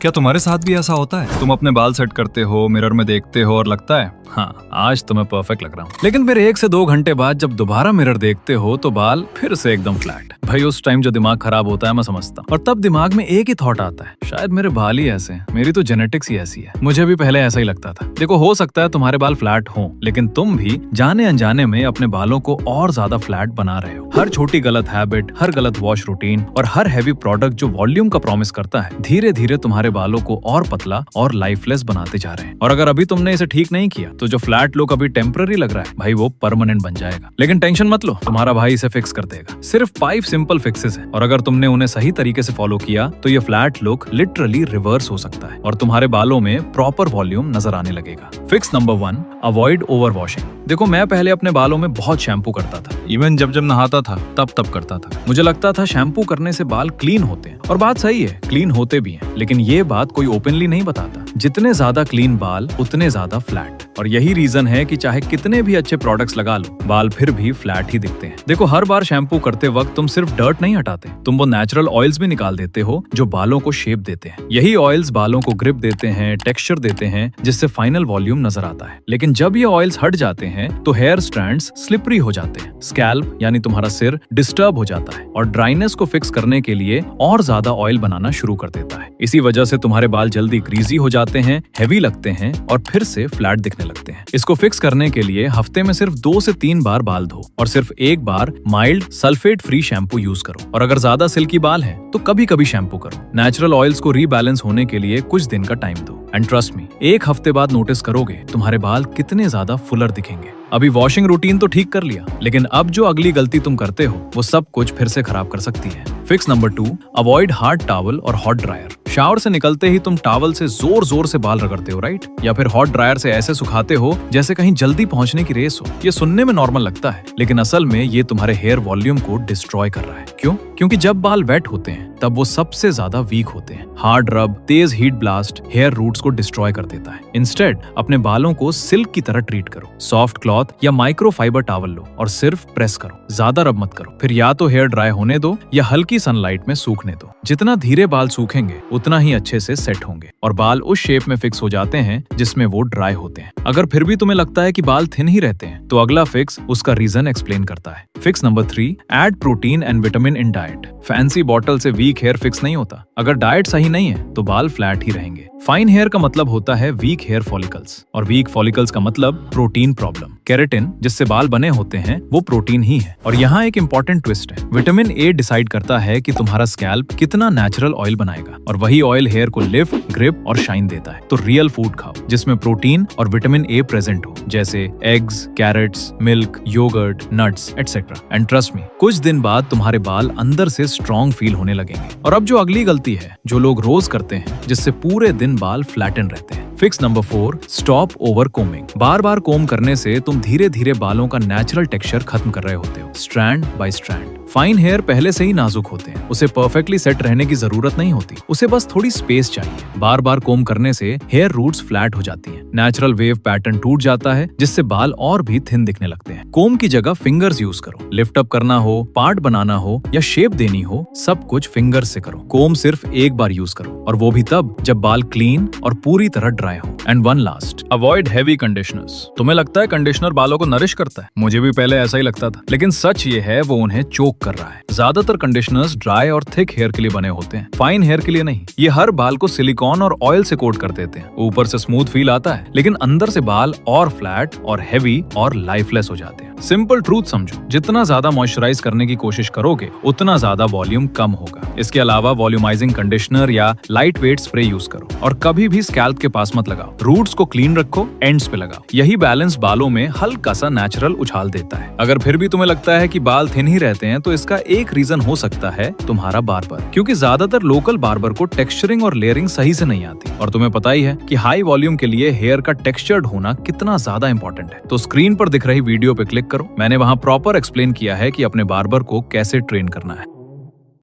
क्या तुम्हारे साथ भी ऐसा होता है? तुम अपने बाल सेट करते हो, मिरर में देखते हो और लगता है हाँ आज तो मैं परफेक्ट लग रहा हूँ, लेकिन फिर 1 से 2 घंटे बाद जब दोबारा मिरर देखते हो तो बाल फिर से एकदम फ्लैट। भाई उस टाइम जो दिमाग खराब होता है मैं समझता हूँ, और तब दिमाग में एक ही थॉट आता है, शायद मेरे बाल ही ऐसे हैं, मेरी तो जेनेटिक्स ही ऐसी है। मुझे भी पहले ऐसा ही लगता था। देखो हो सकता है तुम्हारे बाल फ्लैट हो, लेकिन तुम भी जाने अनजाने में अपने बालों को और ज्यादा फ्लैट बना रहे हो। हर छोटी गलत हैबिट, हर गलत वॉश रूटीन और हर हैवी प्रोडक्ट जो वॉल्यूम का प्रॉमिस करता है, धीरे धीरे तुम्हारे बालों को और पतला और लाइफलेस बनाते जा रहे हैं। और अगर अभी तुमने इसे ठीक नहीं किया तो जो फ्लैट लुक अभी टेम्पररी लग रहा है भाई वो परमानेंट बन जाएगा। लेकिन टेंशन मत लो, तुम्हारा भाई इसे फिक्स कर देगा। सिर्फ 5 सिंपल फिक्सेस है, और अगर तुमने उन्हें सही तरीके से फॉलो किया तो ये फ्लैट लुक लिटरली रिवर्स हो सकता है और तुम्हारे बालों में प्रॉपर वॉल्यूम नजर आने लगेगा। Fix number 1, avoid over washing. देखो मैं पहले अपने बालों में बहुत शैम्पू करता था, इवन जब नहाता था तब करता था। मुझे लगता था शैम्पू करने से बाल क्लीन होते हैं, और बात सही है, क्लीन होते भी हैं, लेकिन ये बात कोई ओपनली नहीं बताता। जितने ज्यादा क्लीन बाल उतने ज्यादा फ्लैट, और यही रीजन है कि चाहे कितने भी अच्छे प्रोडक्ट्स लगा लो, बाल फिर भी फ्लैट ही दिखते हैं। देखो हर बार शैम्पू करते वक्त तुम सिर्फ डर्ट नहीं हटाते, तुम वो नेचुरल ऑयल्स भी निकाल देते हो जो बालों को शेप देते हैं। यही ऑयल्स बालों को ग्रिप देते हैं, टेक्सचर देते हैं, जिससे फाइनल वॉल्यूम नजर आता है। लेकिन जब ये ऑयल्स हट जाते हैं तो हेयर स्ट्रैंड्स स्लिपरी हो जाते हैं, स्कैल्प यानी तुम्हारा सिर डिस्टर्ब हो जाता है, और ड्राइनेस को फिक्स करने के लिए और ज्यादा ऑयल बनाना शुरू कर देता है। इसी वजह से तुम्हारे बाल जल्दी ग्रीजी हो जाते हैं, हैवी लगते हैं और फिर से फ्लैट दिखने लगते हैं। इसको फिक्स करने के लिए हफ्ते में सिर्फ 2 से 3 बार बाल धो, और सिर्फ 1 बार mild sulphate free shampoo use करो। और अगर ज्यादा सिल्की बाल है तो कभी कभी शैम्पू करो। नेचुरल ऑयल्स को रीबैलेंस होने के लिए कुछ दिन का टाइम दो, एंड ट्रस्ट मी, 1 हफ्ते बाद नोटिस करोगे तुम्हारे बाल कितने ज्यादा फुलर दिखेंगे। अभी वॉशिंग रूटीन तो ठीक कर लिया, लेकिन अब जो अगली गलती तुम करते हो वो सब कुछ फिर से खराब कर सकती है। Fix number 2, avoid hard towel और हॉट ड्रायर। शावर से निकलते ही तुम टॉवल से जोर जोर से बाल रगड़ते हो, राइट? या फिर हॉट ड्रायर से ऐसे सुखाते हो जैसे कहीं जल्दी पहुंचने की रेस हो। ये सुनने में नॉर्मल लगता है, लेकिन असल में ये तुम्हारे हेयर वॉल्यूम को डिस्ट्रॉय कर रहा है। क्यों? क्योंकि जब बाल वेट होते हैं तब वो सबसे ज्यादा वीक होते हैं। हार्ड रब, तेज हीट ब्लास्ट हेयर रूट्स को डिस्ट्रॉय कर देता है। इंस्टेड अपने बालों को सिल्क की तरह ट्रीट करो। सॉफ्ट क्लॉथ या माइक्रो फाइबर टॉवल लो और सिर्फ प्रेस करो, ज्यादा रब मत करो। फिर या तो हेयर ड्राई होने दो या हल्की सनलाइट में सूखने दो। जितना धीरे बाल सूखेंगे उतना ही अच्छे से सेट होंगे, और बाल उस शेप में फिक्स हो जाते हैं जिसमें वो ड्राई होते हैं। अगर फिर भी तुम्हें लगता है कि बाल थिन ही रहते हैं तो अगला फिक्स उसका रीजन एक्सप्लेन करता है। Fix number 3, add protein and vitamin in diet. Fancy bottle से वीक हेयर फिक्स नहीं होता। अगर डाइट सही नहीं है तो बाल फ्लैट ही रहेंगे। फाइन हेयर का मतलब होता है वीक हेयर फॉलिकल्स, और वीक फॉलिकल्स का मतलब प्रोटीन प्रॉब्लम। केराटिन जिससे बाल बने होते हैं वो प्रोटीन ही है। और यहाँ एक इंपॉर्टेंट ट्विस्ट है, विटामिन ए डिसाइड करता है कि तुम्हारा स्कैल्प कितना नेचुरल ऑयल बनाएगा, और वही ऑयल हेयर को लिफ्ट, ग्रिप और शाइन देता है। तो रियल फूड खाओ जिसमें प्रोटीन और विटामिन ए प्रेजेंट हो, जैसे eggs, carrots, milk, yogurt, nuts etcetera. And trust me, कुछ दिन बाद तुम्हारे बाल अंदर से स्ट्रॉन्ग फील होने लगेंगे। और अब जो अगली गलती है जो लोग रोज करते हैं, जिससे पूरे दिन बाल फ्लैटन रहते हैं। Fix number 4, stop over combing. बार बार कोम करने से तुम धीरे धीरे बालों का नेचुरल टेक्सचर खत्म कर रहे होते हो, strand by strand. Fine hair पहले से ही नाजुक होते हैं, उसे परफेक्टली सेट रहने की जरूरत नहीं होती, उसे बस थोड़ी स्पेस चाहिए। बार बार कोम करने से हेयर रूट्स फ्लैट हो जाती हैं, नेचुरल वेव पैटर्न टूट जाता है, जिससे बाल और भी थिन दिखने लगते हैं। कोम की जगह फिंगर्स यूज करो। लिफ्ट अप करना हो, पार्ट बनाना हो या शेप देनी हो, सब कुछ फिंगर्स से करो। कोम सिर्फ 1 बार यूज करो, और वो भी तब जब बाल क्लीन और पूरी तरह ड्राई हो। And one last, avoid heavy conditioners. तुम्हें लगता है कंडीशनर बालों को नरिश करता है? मुझे भी पहले ऐसा ही लगता था, लेकिन सच ये है वो उन्हें चोक कर रहा है। ज्यादातर कंडीशनर्स ड्राई और थिक हेयर के लिए बने होते हैं, फाइन हेयर के लिए नहीं। ये हर बाल को सिलिकॉन और ऑयल से कोट कर देते हैं। ऊपर से स्मूथ फील आता है, लेकिन अंदर से बाल और फ्लैट और हेवी और लाइफलेस हो जाते हैं। सिंपल ट्रूथ समझो, जितना ज्यादा मॉइस्चराइज करने की कोशिश करोगे उतना ज्यादा वॉल्यूम कम होगा। इसके अलावा वॉल्यूमाइजिंग कंडीशनर या लाइट वेट स्प्रे यूज करो, और कभी भी स्कैल्प के पास मत लगाओ। रूट्स को क्लीन रखो, एंड्स पे लगाओ। यही बैलेंस बालों में हल्का सा नेचुरल उछाल देता है। अगर फिर भी तुम्हें लगता है कि बाल थिन ही रहते हैं तो इसका एक रीजन हो सकता है तुम्हारा बार्बर, क्योंकि ज्यादातर लोकल बार्बर को टेक्सचरिंग और लेयरिंग सही से नहीं आती। और तुम्हें पता ही है कि हाई वॉल्यूम के लिए हेयर का टेक्सचर्ड होना कितना ज्यादा इंपॉर्टेंट है। तो स्क्रीन पर दिख रही वीडियो पे क्लिक करो, मैंने वहाँ प्रॉपर एक्सप्लेन किया है कि अपने बार्बर को कैसे ट्रेन करना है।